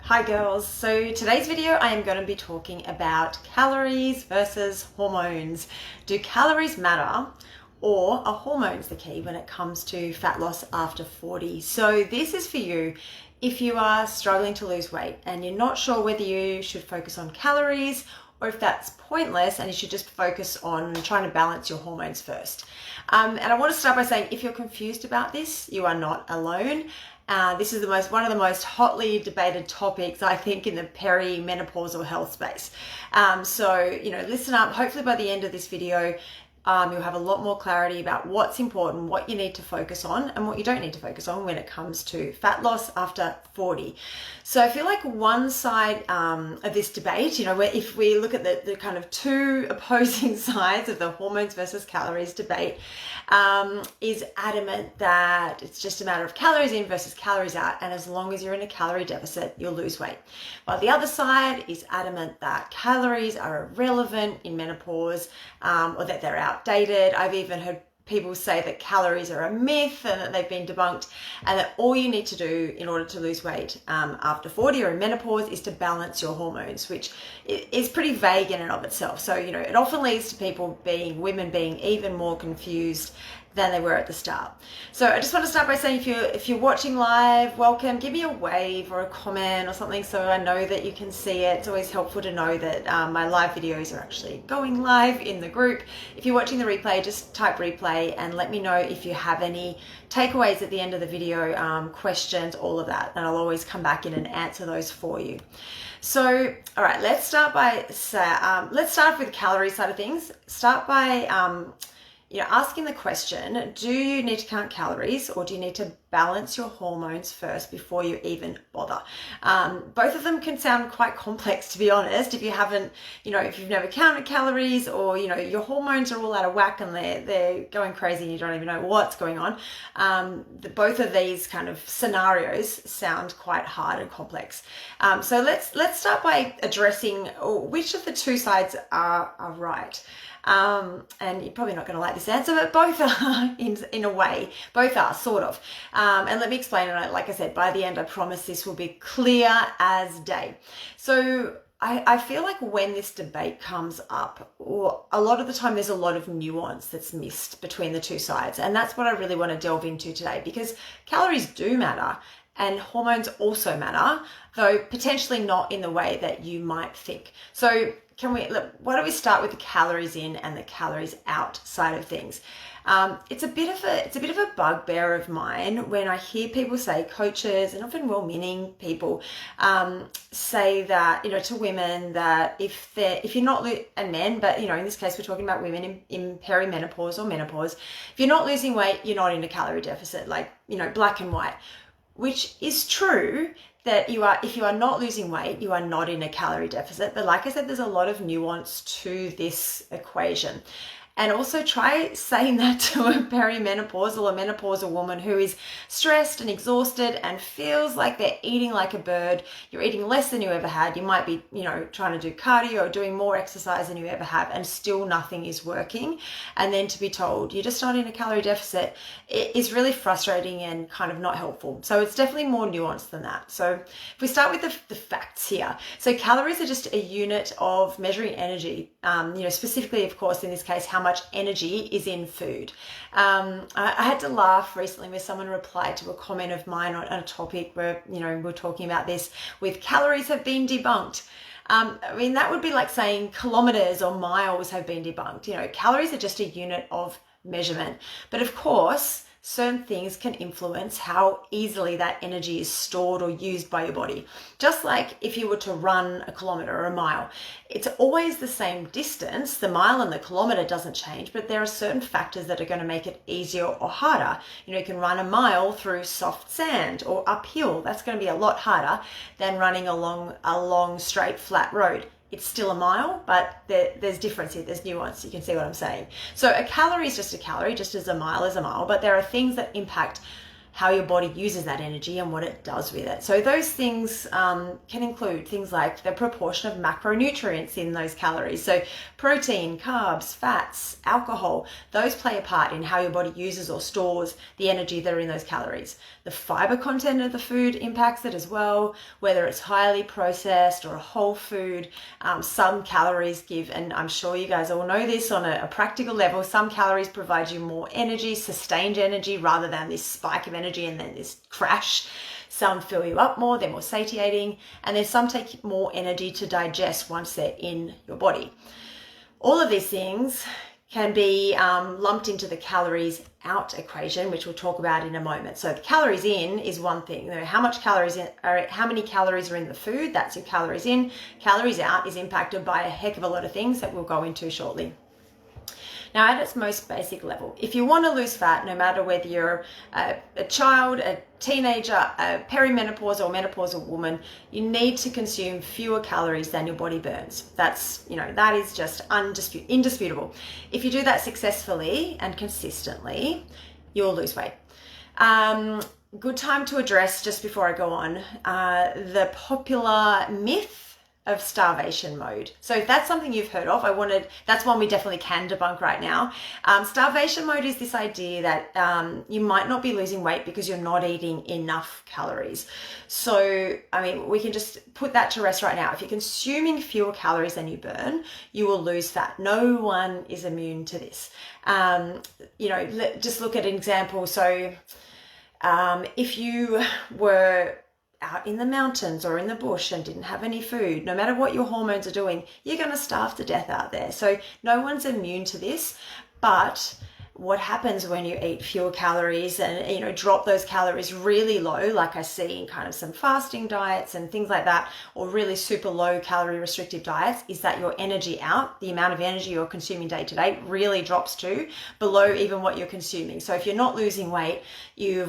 Hi girls, so today's video I am going to be talking about calories versus hormones. Do calories matter or are hormones the key when it comes to fat loss after 40? So this is for you if you are struggling to lose weight and you're not sure whether you should focus on calories or if that's pointless and you should just focus on trying to balance your hormones first. And I want to start by saying if you're confused about this, you are not alone. This is one of the most hotly debated topics, I think, in the perimenopausal health space. So, listen up. Hopefully by the end of this video, you'll have a lot more clarity about what's important, what you need to focus on, and what you don't need to focus on when it comes to fat loss after 40. So I feel like one side of this debate, where if we look at the kind of two opposing sides of the hormones versus calories debate, is adamant that it's just a matter of calories in versus calories out, and as long as you're in a calorie deficit, you'll lose weight. While the other side is adamant that calories are irrelevant in menopause, or that they're outdated. I've even heard people say that calories are a myth and that they've been debunked, and that all you need to do in order to lose weight after 40 or in menopause is to balance your hormones, which is pretty vague in and of itself. So, it often leads to women being even more confused than they were at the start. So I just want to start by saying if you're watching live, welcome. Give me a wave or a comment or something so I know that you can see it. It's always helpful to know that my live videos are actually going live in the group. If you're watching the replay, just type replay and let me know if you have any takeaways at the end of the video, questions, all of that, and I'll always come back in and answer those for you. So, all right, let's start with the calorie side of things. Start by asking the question, do you need to count calories or do you need to balance your hormones first before you even bother? Both of them can sound quite complex, to be honest. If you haven't, if you've never counted calories or, your hormones are all out of whack and they're going crazy and you don't even know what's going on. Both of these kind of scenarios sound quite hard and complex. So let's start by addressing which of the two sides are right. And you're probably not going to like this answer, but both are in a way, both are sort of. And let me explain it. Like I said, by the end, I promise this will be clear as day. So I feel like when this debate comes up, or a lot of the time there's a lot of nuance that's missed between the two sides. And that's what I really want to delve into today, because calories do matter and hormones also matter, though potentially not in the way that you might think. So why don't we start with the calories in and the calories out side of things? It's a bit of a bugbear of mine when I hear people say, coaches and often well-meaning people say that, to women that if you're not, and men, but in this case we're talking about women in perimenopause or menopause, if you're not losing weight, you're not in a calorie deficit, like, black and white, which is true. That if you are not losing weight, you are not in a calorie deficit. But like I said, there's a lot of nuance to this equation. And also try saying that to a perimenopausal or menopausal woman who is stressed and exhausted and feels like they're eating like a bird. You're eating less than you ever had. You might be, trying to do cardio or doing more exercise than you ever have, and still nothing is working. And then to be told you're just not in a calorie deficit, it is really frustrating and kind of not helpful. So it's definitely more nuanced than that. So if we start with the facts here. So calories are just a unit of measuring energy, specifically, of course, in this case, how much energy is in food. I had to laugh recently where someone replied to a comment of mine on a topic where, we're talking about this with calories have been debunked. That would be like saying kilometers or miles have been debunked. Calories are just a unit of measurement. But of course, certain things can influence how easily that energy is stored or used by your body. Just like if you were to run a kilometer or a mile, it's always the same distance. The mile and the kilometer doesn't change, but there are certain factors that are going to make it easier or harder. You can run a mile through soft sand or uphill. That's going to be a lot harder than running along a long, straight, flat road. It's still a mile, but there's difference here. There's nuance. You can see what I'm saying. So a calorie is just a calorie, just as a mile is a mile, but there are things that impact how your body uses that energy and what it does with it. So those things can include things like the proportion of macronutrients in those calories. So protein, carbs, fats, alcohol, those play a part in how your body uses or stores the energy that are in those calories. The fiber content of the food impacts it as well, whether it's highly processed or a whole food. Some calories give, and I'm sure you guys all know this on a practical level, some calories provide you more energy, sustained energy, rather than this spike of energy and then this crash. Some fill you up more, they're more satiating, and then some take more energy to digest once they're in your body. All of these things can be lumped into the calories out equation, which we'll talk about in a moment. So the calories in is one thing. How many calories are in the food? That's your calories in. Calories out is impacted by a heck of a lot of things that we'll go into shortly. Now, at its most basic level, if you want to lose fat, no matter whether you're a child, a teenager, a perimenopause or menopausal woman, you need to consume fewer calories than your body burns. That's, that is just indisputable. If you do that successfully and consistently, you'll lose weight. Good time to address, just before I go on, the popular myth of starvation mode. So if that's something you've heard of, that's one we definitely can debunk right now. Starvation mode is this idea that you might not be losing weight because you're not eating enough calories. So, we can just put that to rest right now. If you're consuming fewer calories than you burn, you will lose fat. No one is immune to this. Just look at an example. So, if you were out in the mountains or in the bush and didn't have any food, no matter what your hormones are doing, you're going to starve to death out there. So no one's immune to this. But what happens when you eat fewer calories and, drop those calories really low, like I see in kind of some fasting diets and things like that, or really super low calorie restrictive diets, is that your energy out, the amount of energy you're consuming day to day, really drops to below even what you're consuming. So if you're not losing weight, you've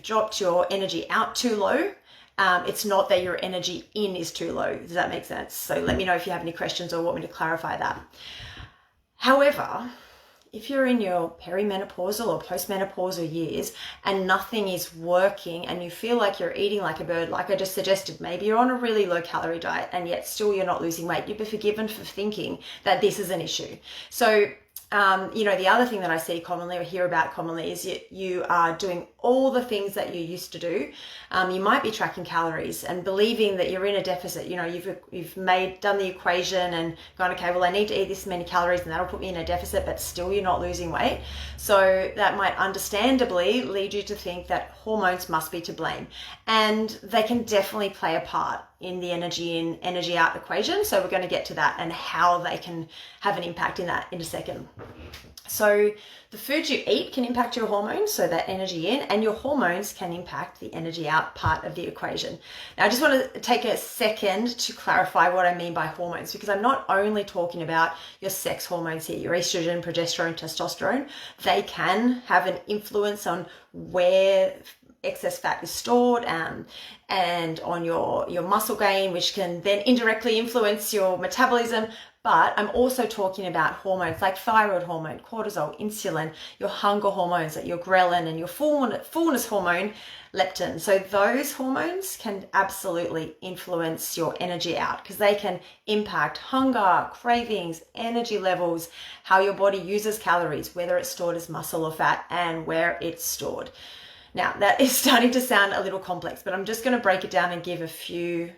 dropped your energy out too low. It's not that your energy in is too low. Does that make sense? So let me know if you have any questions or want me to clarify that. However, if you're in your perimenopausal or postmenopausal years and nothing is working and you feel like you're eating like a bird, like I just suggested, maybe you're on a really low calorie diet and yet still you're not losing weight, you'd be forgiven for thinking that this is an issue. So the other thing that I see commonly or hear about commonly is you are doing all the things that you used to do. You might be tracking calories and believing that you're in a deficit. You've done the equation and gone, okay, well, I need to eat this many calories and that'll put me in a deficit, but still you're not losing weight. So that might understandably lead you to think that hormones must be to blame. And they can definitely play a part in the energy in, energy out equation. So we're going to get to that and how they can have an impact in that in a second. So the food you eat can impact your hormones, so that energy in, and your hormones can impact the energy out part of the equation. Now, I just want to take a second to clarify what I mean by hormones, because I'm not only talking about your sex hormones here, your estrogen, progesterone, testosterone. They can have an influence on where excess fat is stored and on your muscle gain, which can then indirectly influence your metabolism. But I'm also talking about hormones like thyroid hormone, cortisol, insulin, your hunger hormones, like your ghrelin, and your fullness hormone, leptin. So those hormones can absolutely influence your energy out because they can impact hunger, cravings, energy levels, how your body uses calories, whether it's stored as muscle or fat, and where it's stored. Now, that is starting to sound a little complex, but I'm just going to break it down and give a few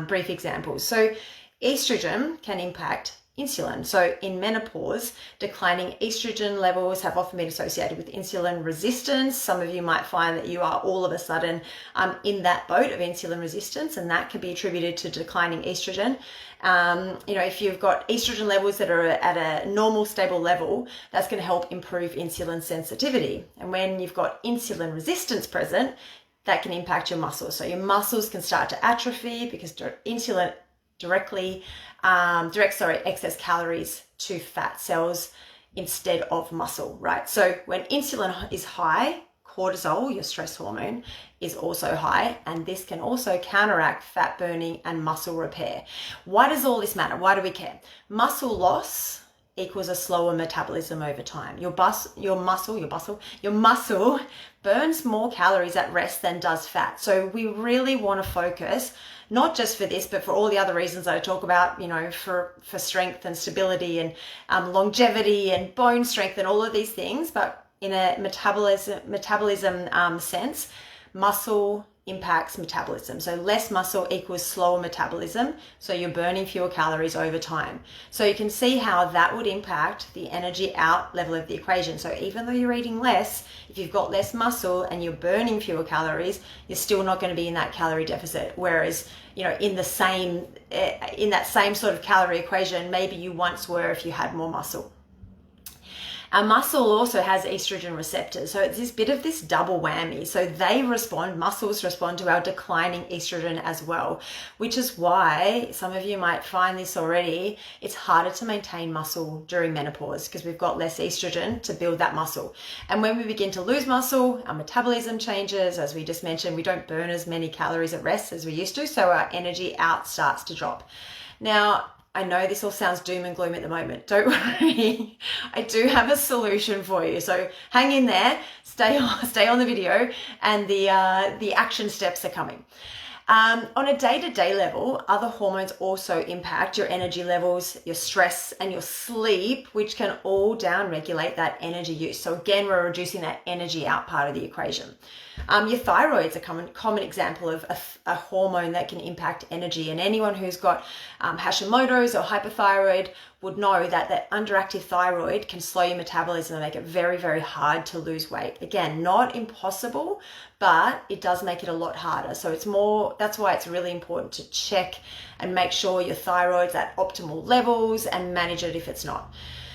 brief examples. So estrogen can impact insulin. So in menopause, declining estrogen levels have often been associated with insulin resistance. Some of you might find that you are all of a sudden in that boat of insulin resistance, and that can be attributed to declining estrogen. If you've got estrogen levels that are at a normal, stable level, that's going to help improve insulin sensitivity. And when you've got insulin resistance present, that can impact your muscles. So your muscles can start to atrophy because insulin directs excess calories to fat cells instead of muscle, right? So when insulin is high, cortisol, your stress hormone, is also high, and this can also counteract fat burning and muscle repair. Why does all this matter? Why do we care? Muscle loss equals a slower metabolism over time. Your muscle burns more calories at rest than does fat. So we really want to focus, not just for this, but for all the other reasons that I talk about, for strength and stability and longevity and bone strength and all of these things. But in a metabolism sense, muscle impacts metabolism. So less muscle equals slower metabolism. So you're burning fewer calories over time. So you can see how that would impact the energy out level of the equation. So even though you're eating less, if you've got less muscle and you're burning fewer calories, you're still not going to be in that calorie deficit. Whereas, in that same sort of calorie equation, maybe you once were if you had more muscle. Our muscle also has estrogen receptors. So it's this bit of this double whammy. So muscles respond to our declining estrogen as well, which is why some of you might find this already. It's harder to maintain muscle during menopause because we've got less estrogen to build that muscle. And when we begin to lose muscle, our metabolism changes. As we just mentioned, we don't burn as many calories at rest as we used to. So our energy out starts to drop. Now, I know this all sounds doom and gloom at the moment. Don't worry. I do have a solution for you. So hang in there, stay on the video, and the action steps are coming. On a day-to-day level, other hormones also impact your energy levels, your stress, and your sleep, which can all down-regulate that energy use. So again, we're reducing that energy out part of the equation. Your thyroid's a common example of a hormone that can impact energy. And anyone who's got Hashimoto's or hypothyroid would know that that underactive thyroid can slow your metabolism and make it very, very hard to lose weight. Again, not impossible, but it does make it a lot harder. So that's why it's really important to check and make sure your thyroid's at optimal levels and manage it if it's not.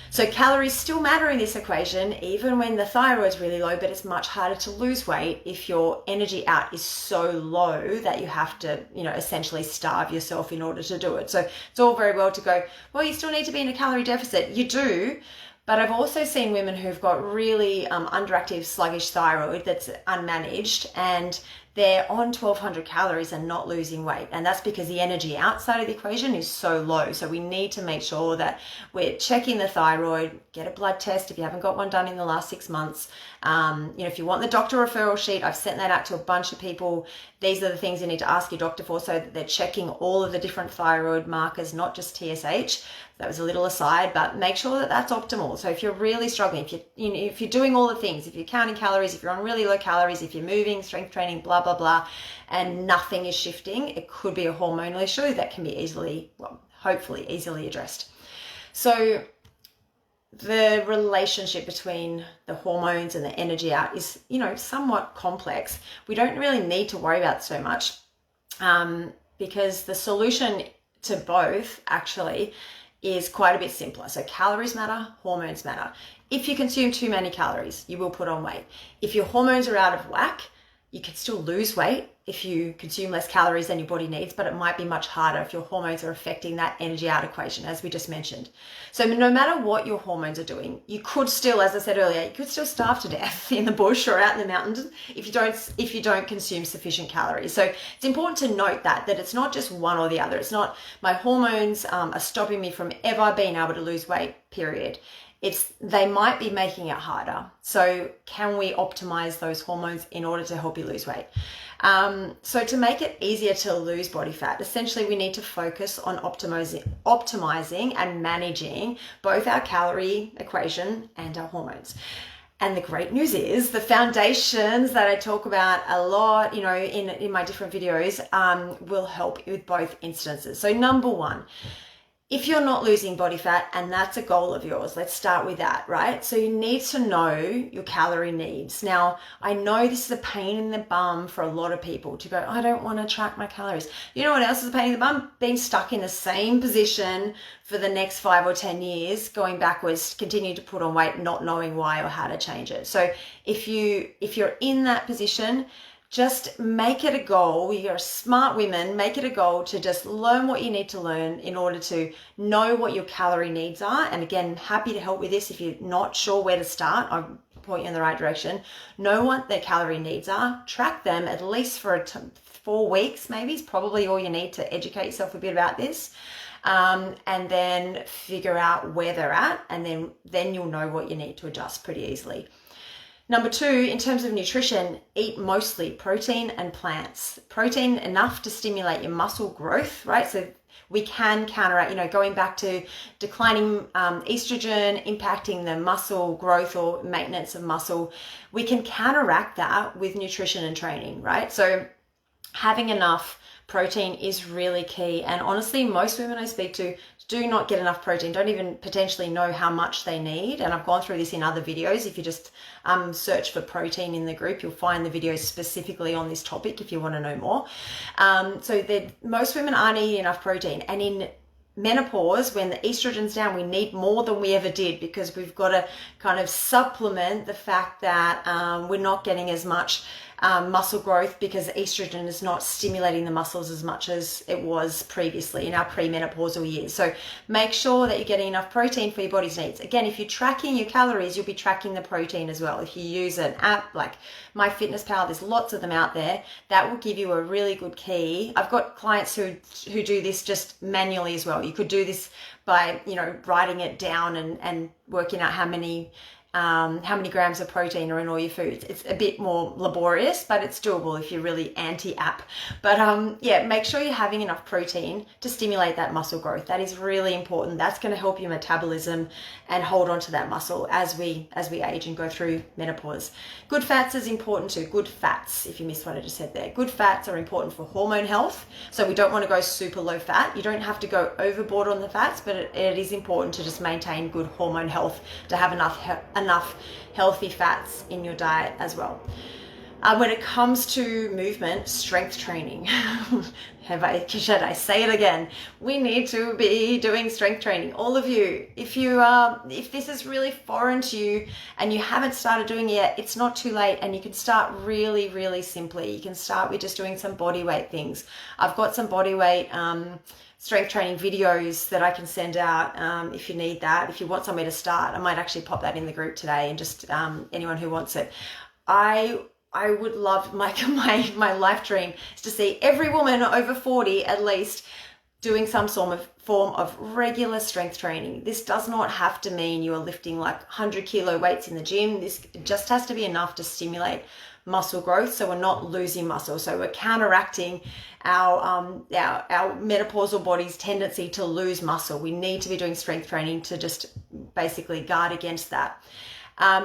So calories still matter in this equation, even when the thyroid's really low, but it's much harder to lose weight if your energy out is so low that you have to, essentially starve yourself in order to do it. So it's all very well to go, well, you still need to be in a calorie deficit. You do, but I've also seen women who've got really underactive, sluggish thyroid that's unmanaged, and they're on 1,200 calories and not losing weight. And that's because the energy outside of the equation is so low. So we need to make sure that we're checking the thyroid, get a blood test if you haven't got one done in the last 6 months. If you want the doctor referral sheet, I've sent that out to a bunch of people. These are the things you need to ask your doctor for, so that they're checking all of the different thyroid markers, not just TSH. That was a little aside, but make sure that that's optimal. So if you're really struggling, if you're doing all the things, if you're counting calories, if you're on really low calories, if you're moving, strength training, blah, blah, blah, and nothing is shifting, it could be a hormonal issue that can be hopefully easily addressed. So the relationship between the hormones and the energy out is, somewhat complex. We don't really need to worry about so much because the solution to both actually is quite a bit simpler. So calories matter, hormones matter. If you consume too many calories, you will put on weight. If your hormones are out of whack, you can still lose weight if you consume less calories than your body needs, but it might be much harder if your hormones are affecting that energy out equation, as we just mentioned. So no matter what your hormones are doing, you could still, as I said earlier, you could still starve to death in the bush or out in the mountains if you don't consume sufficient calories. So it's important to note that it's not just one or the other. It's not my hormones are stopping me from ever being able to lose weight, period. They might be making it harder. So can we optimize those hormones in order to help you lose weight? So to make it easier to lose body fat, essentially we need to focus on optimizing and managing both our calorie equation and our hormones. And the great news is the foundations that I talk about a lot, in my different videos, will help with both instances. So number one, if you're not losing body fat and that's a goal of yours, let's start with that, right? So you need to know your calorie needs. Now, I know this is a pain in the bum for a lot of people to go, I don't want to track my calories. You know what else is a pain in the bum? Being stuck in the same position for the next 5 or 10 years, going backwards, continue to put on weight, not knowing why or how to change it. So if you're in that position, just make it a goal. You're smart women, make it a goal to just learn what you need to learn in order to know what your calorie needs are. And again, happy to help with this. If you're not sure where to start, I'll point you in the right direction. Know what their calorie needs are, track them at least for 4 weeks maybe is probably all you need to educate yourself a bit about this. And then figure out where they're at, and then you'll know what you need to adjust pretty easily. Number 2, in terms of nutrition, eat mostly protein and plants. Protein enough to stimulate your muscle growth, right? So we can counteract, going back to declining estrogen, impacting the muscle growth or maintenance of muscle. We can counteract that with nutrition and training, right? So having enough protein is really key. And honestly, most women I speak to do not get enough protein, don't even potentially know how much they need. And I've gone through this in other videos. If you just search for protein in the group, you'll find the videos specifically on this topic if you want to know more. So most women aren't eating enough protein. And in menopause, when the estrogen's down, we need more than we ever did, because we've got to kind of supplement the fact that we're not getting as much muscle growth, because estrogen is not stimulating the muscles as much as it was previously in our premenopausal years. So make sure that you're getting enough protein for your body's needs. Again, if you're tracking your calories, you'll be tracking the protein as well. If you use an app like MyFitnessPal, there's lots of them out there, that will give you a really good key. I've got clients who do this just manually as well. You could do this by writing it down and working out how many grams of protein are in all your foods. It's a bit more laborious, but it's doable if you're really anti-app. But make sure you're having enough protein to stimulate that muscle growth. That is really important. That's going to help your metabolism and hold on to that muscle as we age and go through menopause. Good fats is important too. Good fats, if you missed what I just said there. Good fats are important for hormone health. So we don't want to go super low fat. You don't have to go overboard on the fats, but it is important to just maintain good hormone health, to have enough healthy fats in your diet as well. When it comes to movement, strength training, should I say it again? We need to be doing strength training. All of you, if this is really foreign to you and you haven't started doing it yet, it's not too late, and you can start really, really simply. You can start with just doing some body weight things. I've got some body weight strength training videos that I can send out if you need that. If you want somewhere to start, I might actually pop that in the group today, and just anyone who wants it. I would love, my life dream is to see every woman over 40 at least doing some form of regular strength training. This does not have to mean you are lifting like 100 kilo weights in the gym. This just has to be enough to stimulate muscle growth, so we're not losing muscle. So we're counteracting our menopausal body's tendency to lose muscle. We need to be doing strength training to just basically guard against that.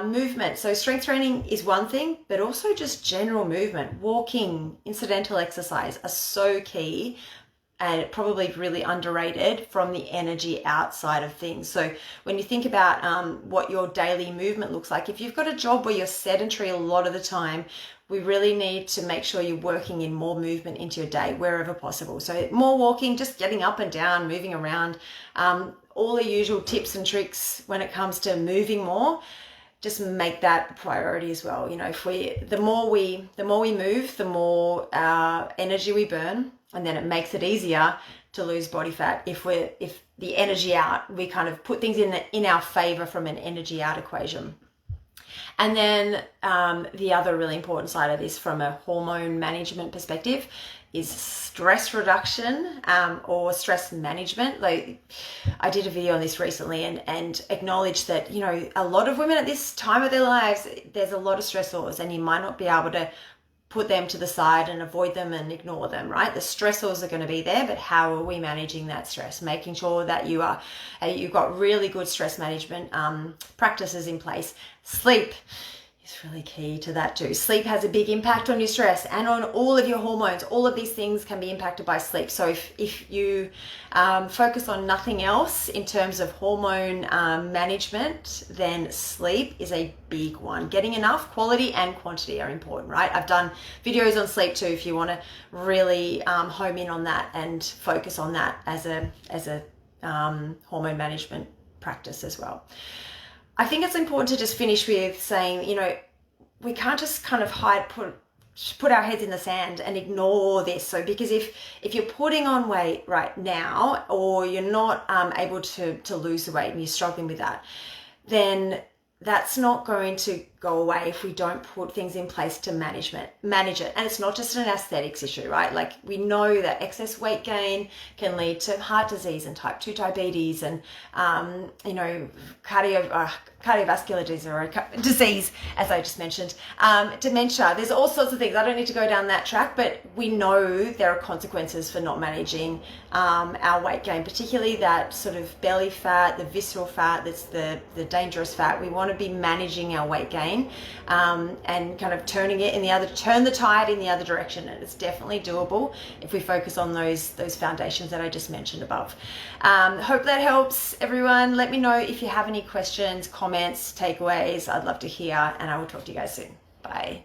Movement. So strength training is one thing, but also just general movement, walking, incidental exercise are so key, and probably really underrated from the energy outside of things. So when you think about what your daily movement looks like, if you've got a job where you're sedentary a lot of the time, we really need to make sure you're working in more movement into your day wherever possible. So more walking, just getting up and down, moving around, all the usual tips and tricks when it comes to moving more. Just make that a priority as well. The more we move, the more energy we burn, and then it makes it easier to lose body fat. If the energy out, we kind of put things in our favor from an energy out equation. And then the other really important side of this from a hormone management perspective is stress reduction or stress management. Like, I did a video on this recently and acknowledged that, a lot of women at this time of their lives, there's a lot of stressors, and you might not be able to put them to the side and avoid them and ignore them, right? The stressors are going to be there, but how are we managing that stress? Making sure that you've got really good stress management practices in place. Sleep is really key to that too. Sleep has a big impact on your stress and on all of your hormones. All of these things can be impacted by sleep. So if you focus on nothing else in terms of hormone management, then sleep is a big one. Getting enough quality and quantity are important, right? I've done videos on sleep too if you want to really home in on that and focus on that as a hormone management practice as well. I think it's important to just finish with saying, we can't just kind of put our heads in the sand and ignore this. So because if you're putting on weight right now, or you're not able to lose the weight and you're struggling with that, then that's not going to go away if we don't put things in place to manage it. And it's not just an aesthetics issue, right? Like, we know that excess weight gain can lead to heart disease and type 2 diabetes and, cardiovascular disease, as I just mentioned, dementia. There's all sorts of things. I don't need to go down that track, but we know there are consequences for not managing our weight gain, particularly that sort of belly fat, the visceral fat, that's the dangerous fat. We want to be managing our weight gain and kind of turn the tide in the other direction. And it's definitely doable if we focus on those foundations that I just mentioned above. Hope that helps, everyone. Let me know if you have any questions, comments, takeaways. I'd love to hear, and I will talk to you guys soon. Bye.